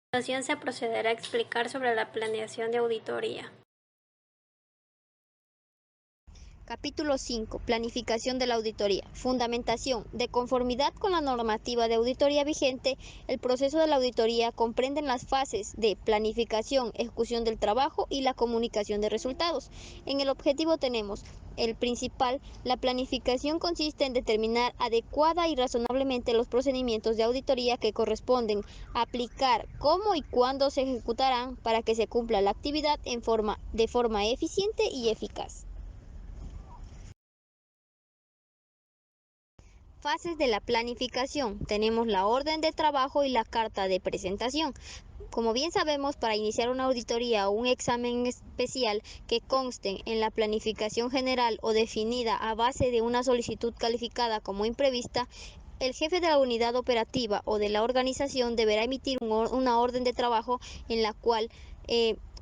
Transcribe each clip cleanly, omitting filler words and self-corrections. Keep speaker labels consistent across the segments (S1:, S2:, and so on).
S1: A continuación se procederá a explicar sobre la planeación de auditoría.
S2: Capítulo 5. Planificación de la auditoría. Fundamentación. De conformidad con la normativa de auditoría vigente, el proceso de la auditoría comprende las fases de planificación, ejecución del trabajo y la comunicación de resultados. En el objetivo tenemos el principal. La planificación consiste en determinar adecuada y razonablemente los procedimientos de auditoría que corresponden aplicar, cómo y cuándo se ejecutarán para que se cumpla la actividad de forma eficiente y eficaz. Fases de la planificación. Tenemos la orden de trabajo y la carta de presentación. Como bien sabemos, para iniciar una auditoría o un examen especial que consten en la planificación general o definida a base de una solicitud calificada como imprevista, el jefe de la unidad operativa o de la organización deberá emitir una orden de trabajo en la cual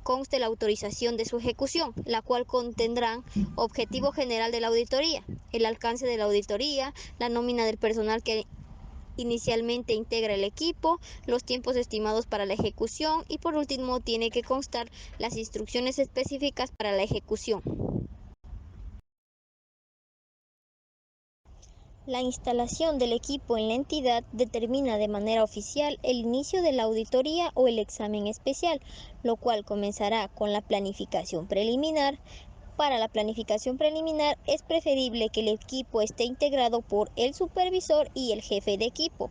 S2: conste la autorización de su ejecución, la cual contendrá objetivo general de la auditoría, el alcance de la auditoría, la nómina del personal que inicialmente integra el equipo, los tiempos estimados para la ejecución y por último tiene que constar las instrucciones específicas para la ejecución. La instalación del equipo en la entidad determina de manera oficial el inicio de la auditoría o el examen especial, lo cual comenzará con la planificación preliminar. Para la planificación preliminar es preferible que el equipo esté integrado por el supervisor y el jefe de equipo.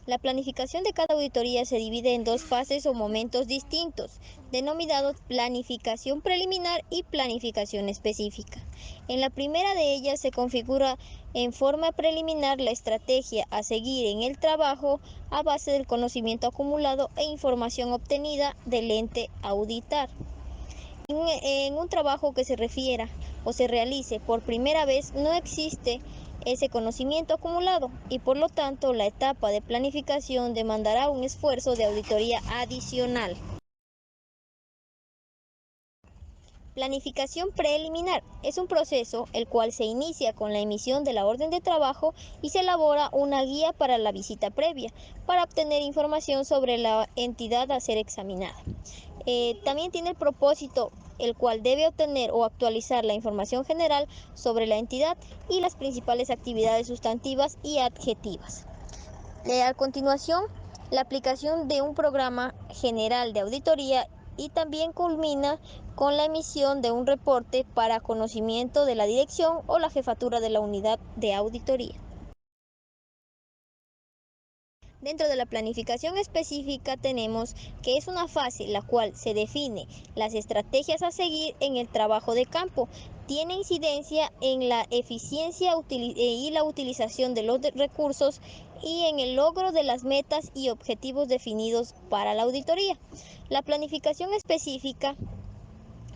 S2: La planificación de cada auditoría se divide en dos fases o momentos distintos, denominados planificación preliminar y planificación específica. En la primera de ellas se configura en forma preliminar la estrategia a seguir en el trabajo a base del conocimiento acumulado e información obtenida del ente a auditar. En un trabajo que se refiera o se realice por primera vez no existe ese conocimiento acumulado y por lo tanto la etapa de planificación demandará un esfuerzo de auditoría adicional. Planificación preliminar es un proceso el cual se inicia con la emisión de la orden de trabajo y se elabora una guía para la visita previa para obtener información sobre la entidad a ser examinada. También tiene el propósito el cual debe obtener o actualizar la información general sobre la entidad y las principales actividades sustantivas y adjetivas. A continuación, la aplicación de un programa general de auditoría y también culmina con la emisión de un reporte para conocimiento de la dirección o la jefatura de la unidad de auditoría. Dentro de la planificación específica tenemos que es una fase en la cual se define las estrategias a seguir en el trabajo de campo. Tiene incidencia en la eficiencia y la utilización de los recursos y en el logro de las metas y objetivos definidos para la auditoría. La planificación específica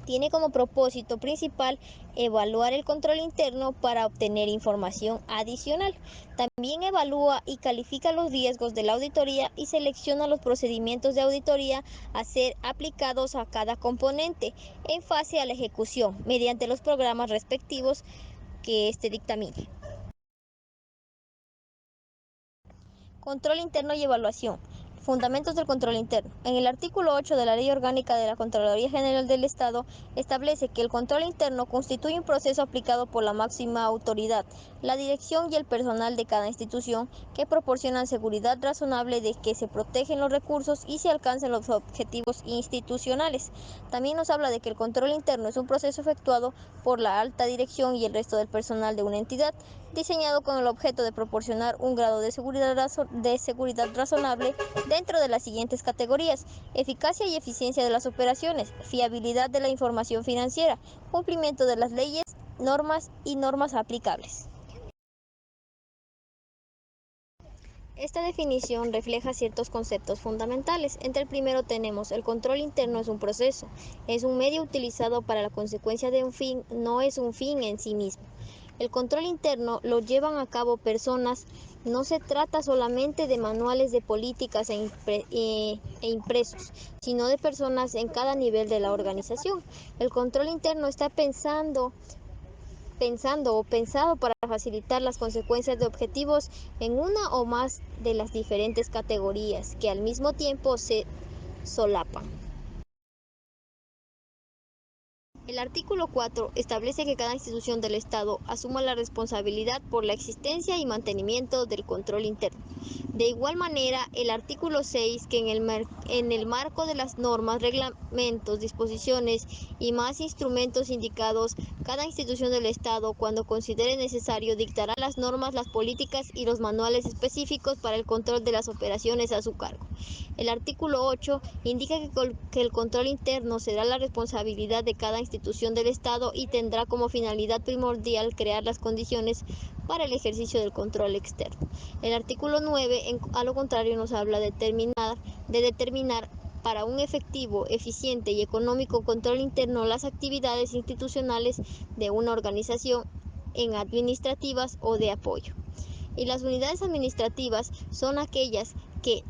S2: tiene como propósito principal evaluar el control interno para obtener información adicional. También evalúa y califica los riesgos de la auditoría y selecciona los procedimientos de auditoría a ser aplicados a cada componente en fase a la ejecución mediante los programas respectivos que éste dictamine. Control interno y evaluación. Fundamentos del control interno. En el artículo 8 de la Ley Orgánica de la Contraloría General del Estado establece que el control interno constituye un proceso aplicado por la máxima autoridad, la dirección y el personal de cada institución que proporcionan seguridad razonable de que se protegen los recursos y se alcancen los objetivos institucionales. También nos habla de que el control interno es un proceso efectuado por la alta dirección y el resto del personal de una entidad, diseñado con el objeto de proporcionar un grado de seguridad razonable dentro de las siguientes categorías: eficacia y eficiencia de las operaciones, fiabilidad de la información financiera, cumplimiento de las leyes, normas y normas aplicables. Esta definición refleja ciertos conceptos fundamentales. Entre el primero tenemos: el control interno es un proceso, es un medio utilizado para la consecuencia de un fin, no es un fin en sí mismo. El control interno lo llevan a cabo personas, no se trata solamente de manuales de políticas e impresos, sino de personas en cada nivel de la organización. El control interno está pensado para facilitar las consecuencias de objetivos en una o más de las diferentes categorías que al mismo tiempo se solapan. El artículo 4 establece que cada institución del Estado asuma la responsabilidad por la existencia y mantenimiento del control interno. De igual manera, el artículo 6, que en el marco de las normas, reglamentos, disposiciones y más instrumentos indicados, cada institución del Estado, cuando considere necesario, dictará las normas, las políticas y los manuales específicos para el control de las operaciones a su cargo. El artículo 8 indica que el control interno será la responsabilidad de cada institución del Estado y tendrá como finalidad primordial crear las condiciones para el ejercicio del control externo. El artículo 9, a lo contrario, nos habla de determinar para un efectivo, eficiente y económico control interno las actividades institucionales de una organización en administrativas o de apoyo. Y las unidades administrativas son aquellas que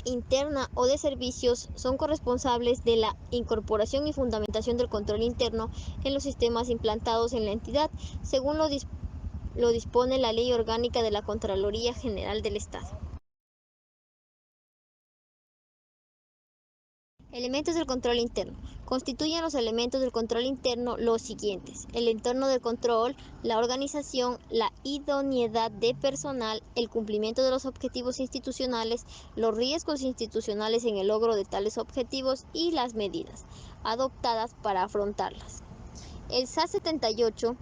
S2: interna o de servicios son corresponsables de la incorporación y fundamentación del control interno en los sistemas implantados en la entidad, según lo dispone la Ley Orgánica de la Contraloría General del Estado. Elementos del control interno. Constituyen los elementos del control interno los siguientes: el entorno del control, la organización, la idoneidad de personal, el cumplimiento de los objetivos institucionales, los riesgos institucionales en el logro de tales objetivos y las medidas adoptadas para afrontarlas. El SAS 78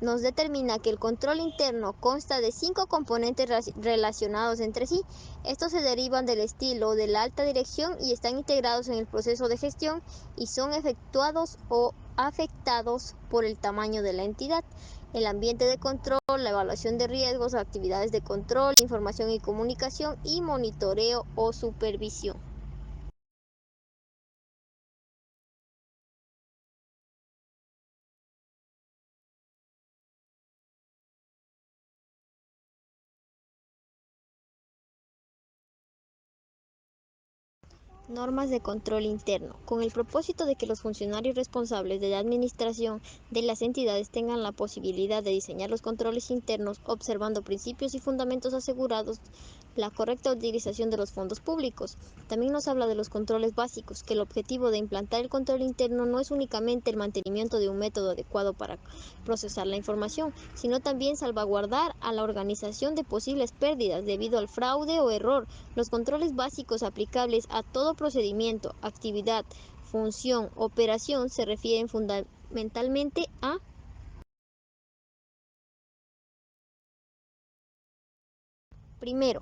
S2: nos determina que el control interno consta de 5 componentes relacionados entre sí. Estos se derivan del estilo de la alta dirección y están integrados en el proceso de gestión y son efectuados o afectados por el tamaño de la entidad, el ambiente de control, la evaluación de riesgos, actividades de control, información y comunicación y monitoreo o supervisión. Normas de control interno, con el propósito de que los funcionarios responsables de la administración de las entidades tengan la posibilidad de diseñar los controles internos observando principios y fundamentos asegurados la correcta utilización de los fondos públicos. También nos habla de los controles básicos, que el objetivo de implantar el control interno no es únicamente el mantenimiento de un método adecuado para procesar la información, sino también salvaguardar a la organización de posibles pérdidas debido al fraude o error. Los controles básicos aplicables a todo procedimiento, actividad, función, operación se refieren fundamentalmente a: primero,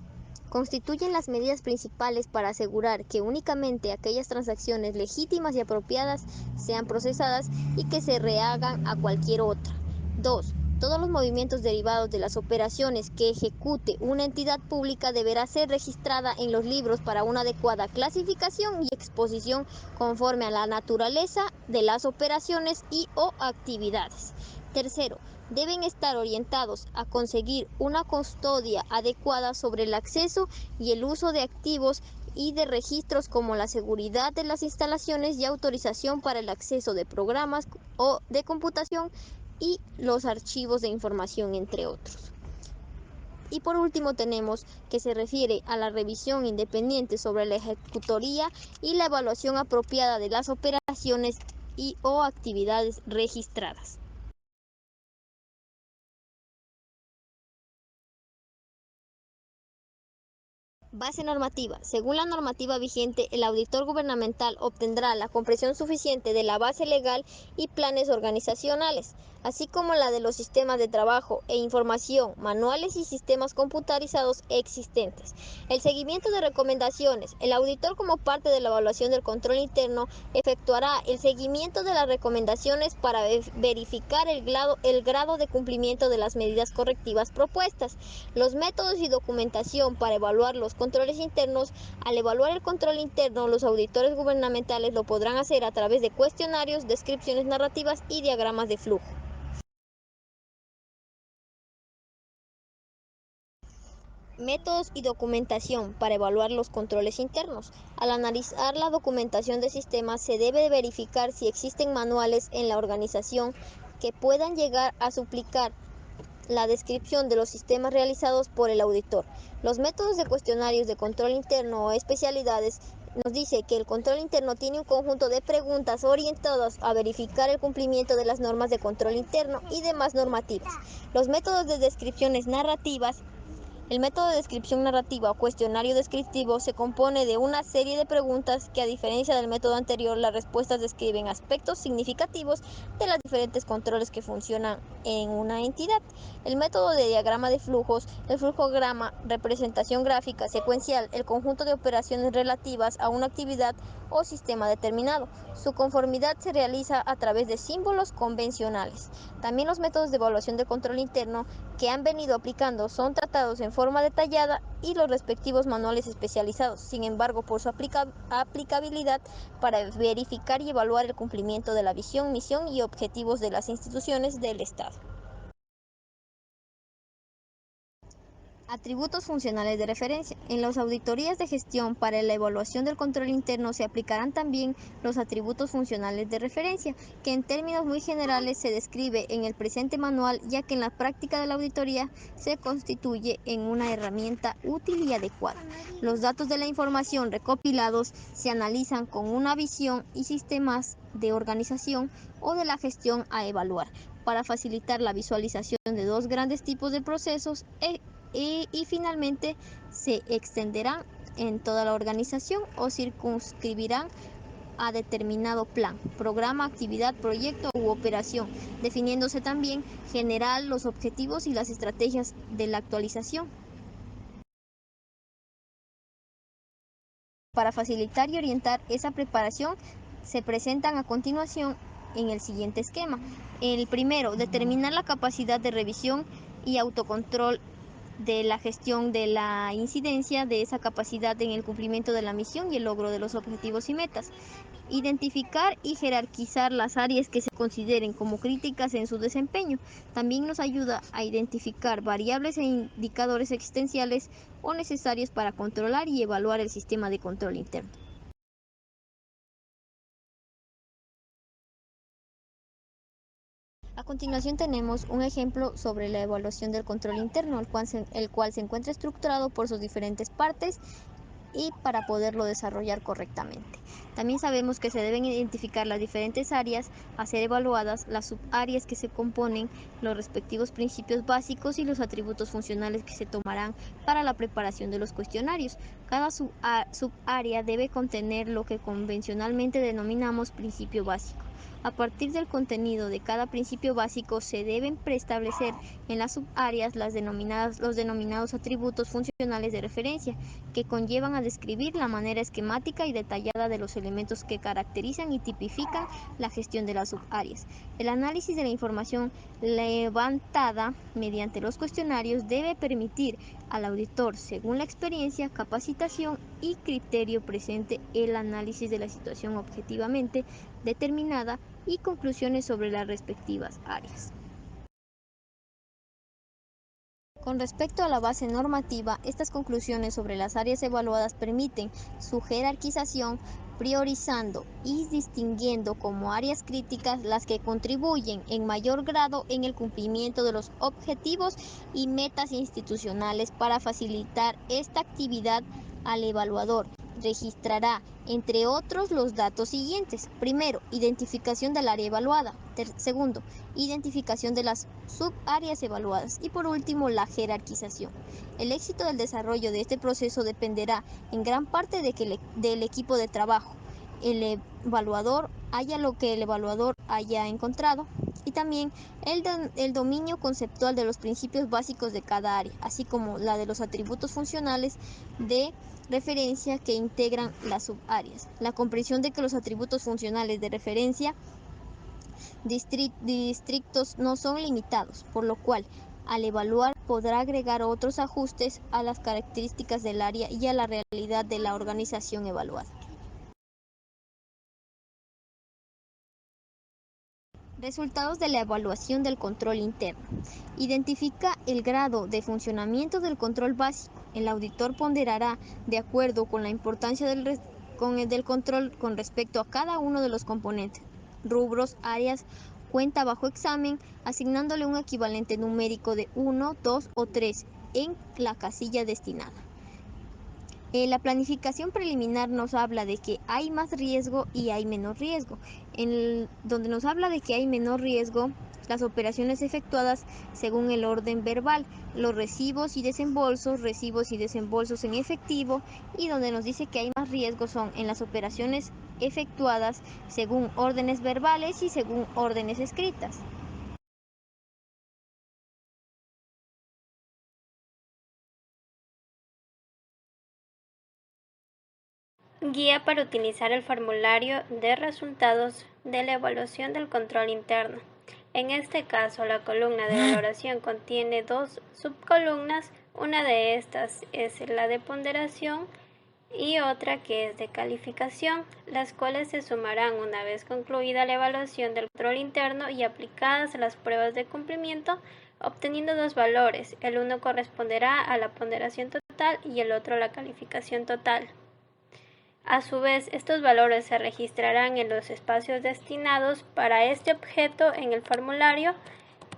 S2: constituyen las medidas principales para asegurar que únicamente aquellas transacciones legítimas y apropiadas sean procesadas y que se rehagan a cualquier otra. 2. Todos los movimientos derivados de las operaciones que ejecute una entidad pública deberá ser registrada en los libros para una adecuada clasificación y exposición conforme a la naturaleza de las operaciones y o actividades. Tercero, deben estar orientados a conseguir una custodia adecuada sobre el acceso y el uso de activos y de registros como la seguridad de las instalaciones y autorización para el acceso de programas o de computación y los archivos de información, entre otros. Y por último tenemos que se refiere a la revisión independiente sobre la ejecutoría y la evaluación apropiada de las operaciones y o actividades registradas. Base normativa. Según la normativa vigente, el auditor gubernamental obtendrá la comprensión suficiente de la base legal y planes organizacionales, así como la de los sistemas de trabajo e información, manuales y sistemas computarizados existentes. El seguimiento de recomendaciones. El auditor, como parte de la evaluación del control interno, efectuará el seguimiento de las recomendaciones para verificar el grado de cumplimiento de las medidas correctivas propuestas. Los métodos y documentación para evaluar los controles internos. Al evaluar el control interno, los auditores gubernamentales lo podrán hacer a través de cuestionarios, descripciones narrativas y diagramas de flujo. Métodos y documentación para evaluar los controles internos. Al analizar la documentación de sistemas, se debe verificar si existen manuales en la organización que puedan llegar a suplicar la descripción de los sistemas realizados por el auditor. Los métodos de cuestionarios de control interno o especialidades nos dice que el control interno tiene un conjunto de preguntas orientadas a verificar el cumplimiento de las normas de control interno y demás normativas. Los métodos de descripciones narrativas. El método de descripción narrativa o cuestionario descriptivo se compone de una serie de preguntas que, a diferencia del método anterior, las respuestas describen aspectos significativos de los diferentes controles que funcionan en una entidad. El método de diagrama de flujos, el flujograma, representación gráfica, secuencial, el conjunto de operaciones relativas a una actividad o sistema determinado. Su conformidad se realiza a través de símbolos convencionales. También los métodos de evaluación de control interno que han venido aplicando son tratados en forma detallada y los respectivos manuales especializados, sin embargo, por su aplicabilidad para verificar y evaluar el cumplimiento de la visión, misión y objetivos de las instituciones del Estado. Atributos funcionales de referencia. En las auditorías de gestión para la evaluación del control interno se aplicarán también los atributos funcionales de referencia, que en términos muy generales se describe en el presente manual, ya que en la práctica de la auditoría se constituye en una herramienta útil y adecuada. Los datos de la información recopilados se analizan con una visión y sistemas de organización o de la gestión a evaluar, para facilitar la visualización de dos grandes tipos de procesos y finalmente se extenderán en toda la organización o circunscribirán a determinado plan, programa, actividad, proyecto u operación, definiéndose también general los objetivos y las estrategias de la actualización. Para facilitar y orientar esa preparación, se presentan a continuación en el siguiente esquema. El primero, determinar la capacidad de revisión y autocontrol de la gestión de la incidencia de esa capacidad en el cumplimiento de la misión y el logro de los objetivos y metas. Identificar y jerarquizar las áreas que se consideren como críticas en su desempeño. También nos ayuda a identificar variables e indicadores existenciales o necesarios para controlar y evaluar el sistema de control interno. A continuación tenemos un ejemplo sobre la evaluación del control interno, el cual se encuentra estructurado por sus diferentes partes y para poderlo desarrollar correctamente. También sabemos que se deben identificar las diferentes áreas a ser evaluadas, las subáreas que se componen, los respectivos principios básicos y los atributos funcionales que se tomarán para la preparación de los cuestionarios. Cada subárea debe contener lo que convencionalmente denominamos principio básico. A partir del contenido de cada principio básico se deben preestablecer en las subáreas los denominados atributos funcionales de referencia, que conllevan a describir la manera esquemática y detallada de los elementos que caracterizan y tipifican la gestión de las subáreas. El análisis de la información levantada mediante los cuestionarios debe permitir al auditor, según la experiencia, capacitación y criterio presente, el análisis de la situación objetivamente determinada y conclusiones sobre las respectivas áreas. Con respecto a la base normativa, estas conclusiones sobre las áreas evaluadas permiten su jerarquización, priorizando y distinguiendo como áreas críticas las que contribuyen en mayor grado en el cumplimiento de los objetivos y metas institucionales. Para facilitar esta actividad al evaluador, registrará, entre otros, los datos siguientes. Primero, identificación del área evaluada. Segundo, identificación de las subáreas evaluadas. Y por último, la jerarquización. El éxito del desarrollo de este proceso dependerá en gran parte del equipo de trabajo. El evaluador haya lo que el evaluador haya encontrado, y también el dominio conceptual de los principios básicos de cada área, así como la de los atributos funcionales de referencia que integran las subáreas. La comprensión de que los atributos funcionales de referencia distritos no son limitados, por lo cual al evaluar podrá agregar otros ajustes a las características del área y a la realidad de la organización evaluada. Resultados de la evaluación del control interno. Identifica el grado de funcionamiento del control básico. El auditor ponderará, de acuerdo con la importancia del control con respecto a cada uno de los componentes, rubros, áreas cuenta bajo examen, asignándole un equivalente numérico de 1, 2 o 3 en la casilla destinada. La planificación preliminar nos habla de que hay más riesgo y hay menor riesgo. Donde nos habla de que hay menor riesgo, las operaciones efectuadas según el orden verbal, los recibos y desembolsos en efectivo, y donde nos dice que hay más riesgo son en las operaciones efectuadas según órdenes verbales y según órdenes escritas.
S1: Guía para utilizar el formulario de resultados de la evaluación del control interno. En este caso, la columna de valoración contiene dos subcolumnas. Una de estas es la de ponderación y otra que es de calificación, las cuales se sumarán una vez concluida la evaluación del control interno y aplicadas las pruebas de cumplimiento, obteniendo dos valores. El uno corresponderá a la ponderación total y el otro a la calificación total. A su vez, estos valores se registrarán en los espacios destinados para este objeto en el formulario,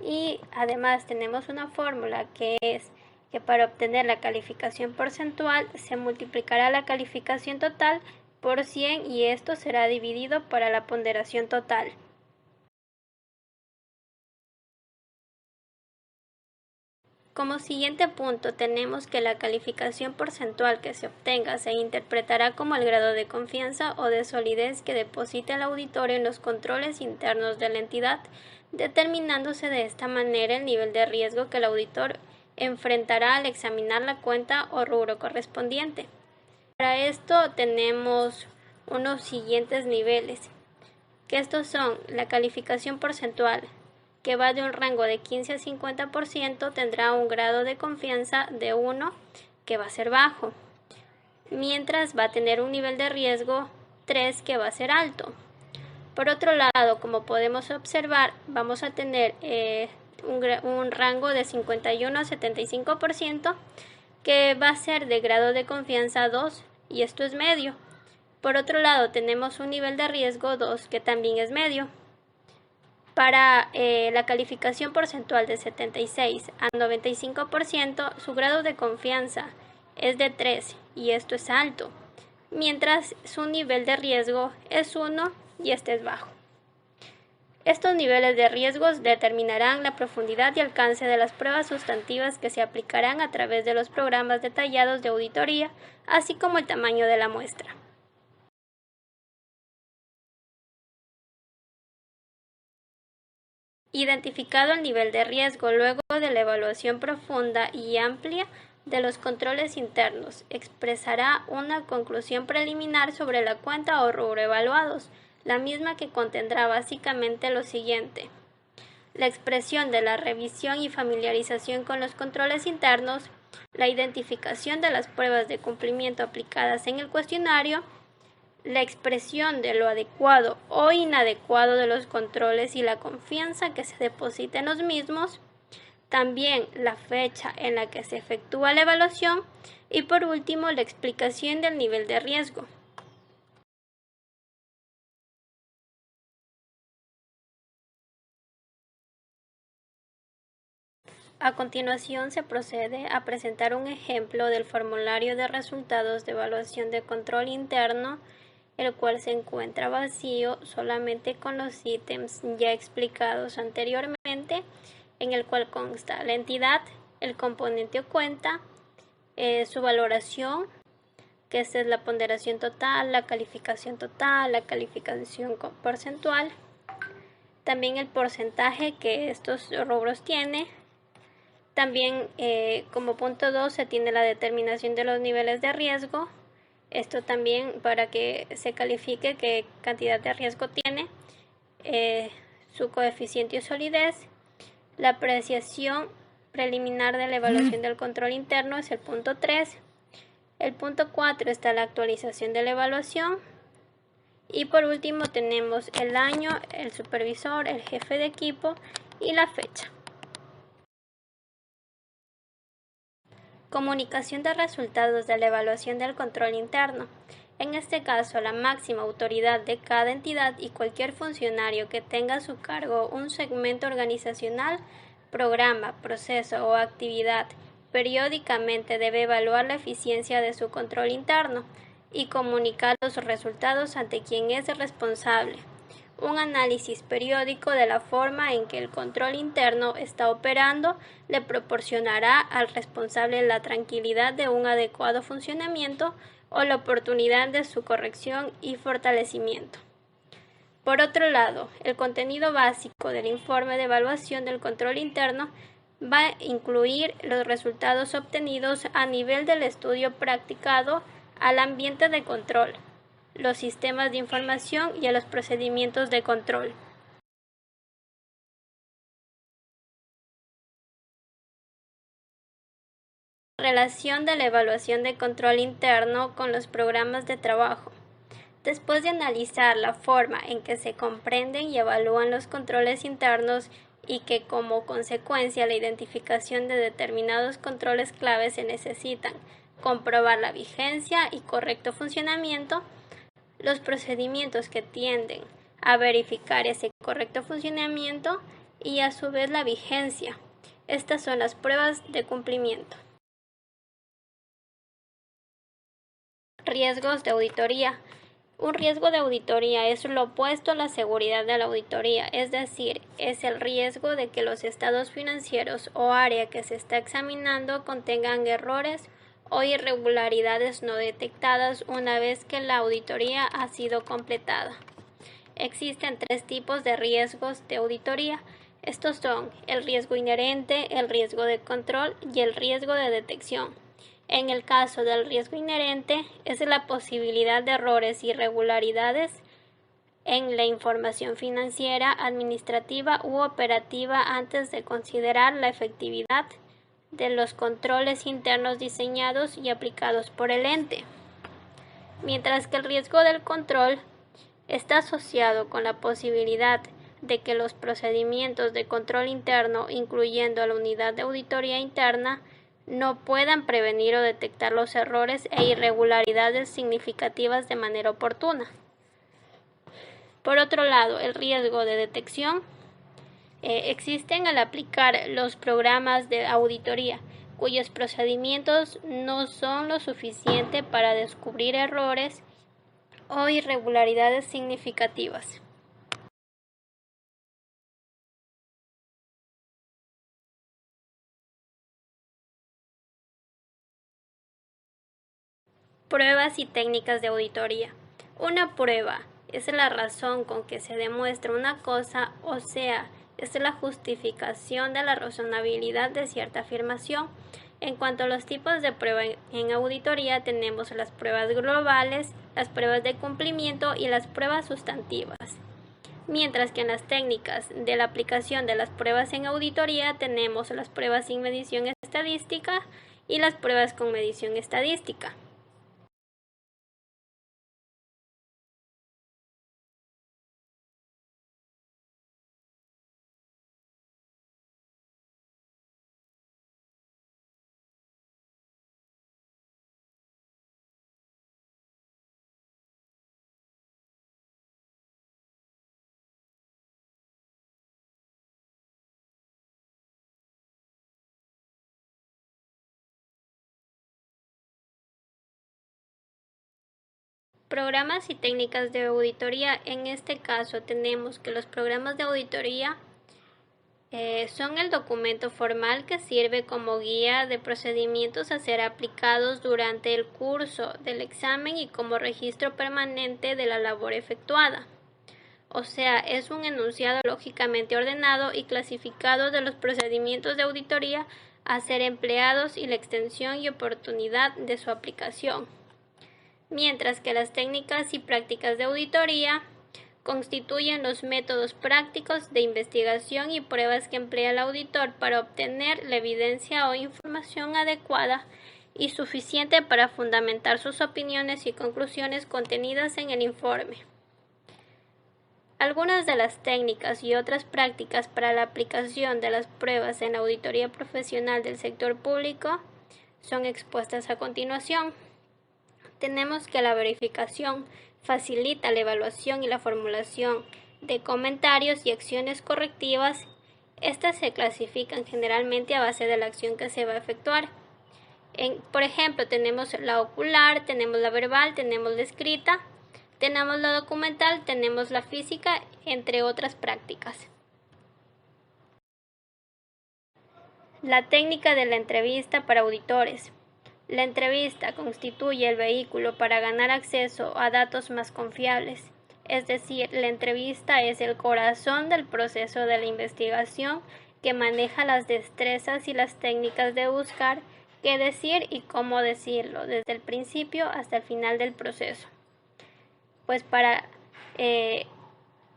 S1: y además tenemos una fórmula que es que para obtener la calificación porcentual se multiplicará la calificación total por 100 y esto será dividido para la ponderación total. Como siguiente punto tenemos que la calificación porcentual que se obtenga se interpretará como el grado de confianza o de solidez que deposita el auditorio en los controles internos de la entidad, determinándose de esta manera el nivel de riesgo que el auditor enfrentará al examinar la cuenta o rubro correspondiente. Para esto tenemos unos siguientes niveles, que estos son la calificación porcentual, que va de un rango de 15 a 50%, tendrá un grado de confianza de 1, que va a ser bajo, mientras va a tener un nivel de riesgo 3, que va a ser alto. Por otro lado, como podemos observar, vamos a tener un rango de 51 a 75%, que va a ser de grado de confianza 2, y esto es medio. Por otro lado, tenemos un nivel de riesgo 2, que también es medio. Para la calificación porcentual de 76 a 95%, su grado de confianza es de 3 y esto es alto, mientras su nivel de riesgo es 1 y este es bajo. Estos niveles de riesgos determinarán la profundidad y alcance de las pruebas sustantivas que se aplicarán a través de los programas detallados de auditoría, así como el tamaño de la muestra. Identificado el nivel de riesgo luego de la evaluación profunda y amplia de los controles internos, expresará una conclusión preliminar sobre la cuenta o rubro evaluados, la misma que contendrá básicamente lo siguiente: la expresión de la revisión y familiarización con los controles internos, la identificación de las pruebas de cumplimiento aplicadas en el cuestionario, la expresión de lo adecuado o inadecuado de los controles y la confianza que se deposita en los mismos, también la fecha en la que se efectúa la evaluación y por último la explicación del nivel de riesgo. A continuación se procede a presentar un ejemplo del formulario de resultados de evaluación de control interno, el cual se encuentra vacío solamente con los ítems ya explicados anteriormente, en el cual consta la entidad, el componente o cuenta, su valoración, que esta es la ponderación total, la calificación porcentual, también el porcentaje que estos rubros tiene. También como punto 2 se tiene la determinación de los niveles de riesgo. Esto también para que se califique qué cantidad de riesgo tiene, su coeficiente de solidez. La apreciación preliminar de la evaluación del control interno es el punto 3. El punto 4 está la actualización de la evaluación. Y por último tenemos el año, el supervisor, el jefe de equipo y la fecha. Comunicación de resultados de la evaluación del control interno. En este caso, la máxima autoridad de cada entidad y cualquier funcionario que tenga a su cargo un segmento organizacional, programa, proceso o actividad periódicamente debe evaluar la eficiencia de su control interno y comunicar los resultados ante quien es responsable. Un análisis periódico de la forma en que el control interno está operando le proporcionará al responsable la tranquilidad de un adecuado funcionamiento o la oportunidad de su corrección y fortalecimiento. Por otro lado, el contenido básico del informe de evaluación del control interno va a incluir los resultados obtenidos a nivel del estudio practicado al ambiente de control, los sistemas de información y a los procedimientos de control. Relación de la evaluación de control interno con los programas de trabajo. Después de analizar la forma en que se comprenden y evalúan los controles internos y que como consecuencia la identificación de determinados controles clave se necesitan comprobar la vigencia y correcto funcionamiento, los procedimientos que tienden a verificar ese correcto funcionamiento y a su vez la vigencia. Estas son las pruebas de cumplimiento. Riesgos de auditoría. Un riesgo de auditoría es lo opuesto a la seguridad de la auditoría, es decir, es el riesgo de que los estados financieros o área que se está examinando contengan errores o irregularidades no detectadas una vez que la auditoría ha sido completada. Existen 3 tipos de riesgos de auditoría. Estos son el riesgo inherente, el riesgo de control y el riesgo de detección. En el caso del riesgo inherente, es la posibilidad de errores y irregularidades en la información financiera, administrativa u operativa antes de considerar la efectividad de los controles internos diseñados y aplicados por el ente. Mientras que el riesgo del control está asociado con la posibilidad de que los procedimientos de control interno, incluyendo a la unidad de auditoría interna, no puedan prevenir o detectar los errores e irregularidades significativas de manera oportuna. Por otro lado, el riesgo de detección existen al aplicar los programas de auditoría, cuyos procedimientos no son lo suficiente para descubrir errores o irregularidades significativas. Pruebas y técnicas de auditoría. Una prueba es la razón con que se demuestra una cosa, o sea, es la justificación de la razonabilidad de cierta afirmación. En cuanto a los tipos de prueba en auditoría, tenemos las pruebas globales, las pruebas de cumplimiento y las pruebas sustantivas. Mientras que en las técnicas de la aplicación de las pruebas en auditoría tenemos las pruebas sin medición estadística y las pruebas con medición estadística. Programas y técnicas de auditoría. En este caso tenemos que los programas de auditoría son el documento formal que sirve como guía de procedimientos a ser aplicados durante el curso del examen y como registro permanente de la labor efectuada. O sea, es un enunciado lógicamente ordenado y clasificado de los procedimientos de auditoría a ser empleados y la extensión y oportunidad de su aplicación. Mientras que las técnicas y prácticas de auditoría constituyen los métodos prácticos de investigación y pruebas que emplea el auditor para obtener la evidencia o información adecuada y suficiente para fundamentar sus opiniones y conclusiones contenidas en el informe. Algunas de las técnicas y otras prácticas para la aplicación de las pruebas en la auditoría profesional del sector público son expuestas a continuación. Tenemos que la verificación facilita la evaluación y la formulación de comentarios y acciones correctivas. Estas se clasifican generalmente a base de la acción que se va a efectuar. Por ejemplo, tenemos la ocular, tenemos la verbal, tenemos la escrita, tenemos la documental, tenemos la física, entre otras prácticas. La técnica de la entrevista para auditores. La entrevista constituye el vehículo para ganar acceso a datos más confiables. Es decir, la entrevista es el corazón del proceso de la investigación que maneja las destrezas y las técnicas de buscar qué decir y cómo decirlo, desde el principio hasta el final del proceso. Pues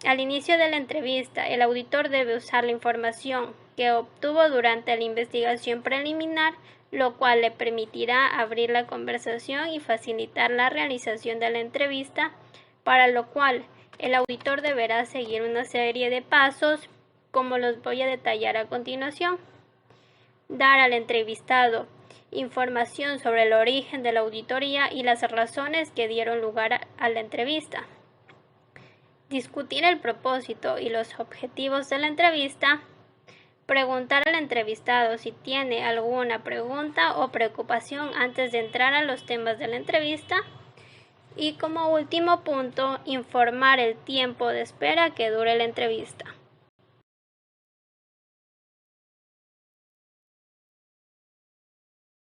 S1: al inicio de la entrevista, el auditor debe usar la información que obtuvo durante la investigación preliminar, lo cual le permitirá abrir la conversación y facilitar la realización de la entrevista, para lo cual el auditor deberá seguir una serie de pasos, como los voy a detallar a continuación. Dar al entrevistado información sobre el origen de la auditoría y las razones que dieron lugar a la entrevista. Discutir el propósito y los objetivos de la entrevista. Preguntar al entrevistado si tiene alguna pregunta o preocupación antes de entrar a los temas de la entrevista. Y como último punto, informar el tiempo de espera que dure la entrevista.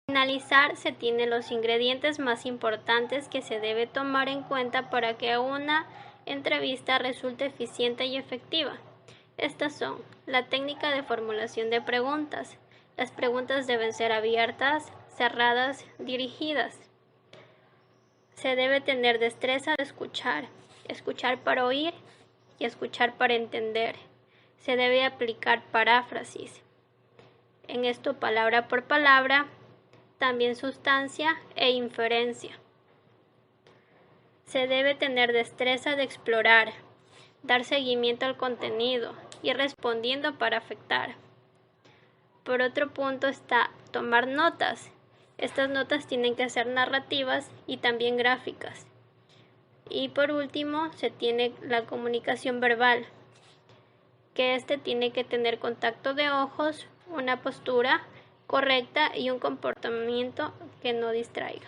S1: Al finalizar, se tienen los ingredientes más importantes que se debe tomar en cuenta para que una entrevista resulte eficiente y efectiva. Estas son la técnica de formulación de preguntas. Las preguntas deben ser abiertas, cerradas, dirigidas. Se debe tener destreza de escuchar para oír y escuchar para entender. Se debe aplicar paráfrasis. En esto, palabra por palabra, también sustancia e inferencia. Se debe tener destreza de explorar, dar seguimiento al contenido, ir respondiendo para afectar. Por otro punto está tomar notas. Estas notas tienen que ser narrativas y también gráficas. Y por último se tiene la comunicación verbal, que tiene que tener contacto de ojos, una postura correcta y un comportamiento que no distraiga.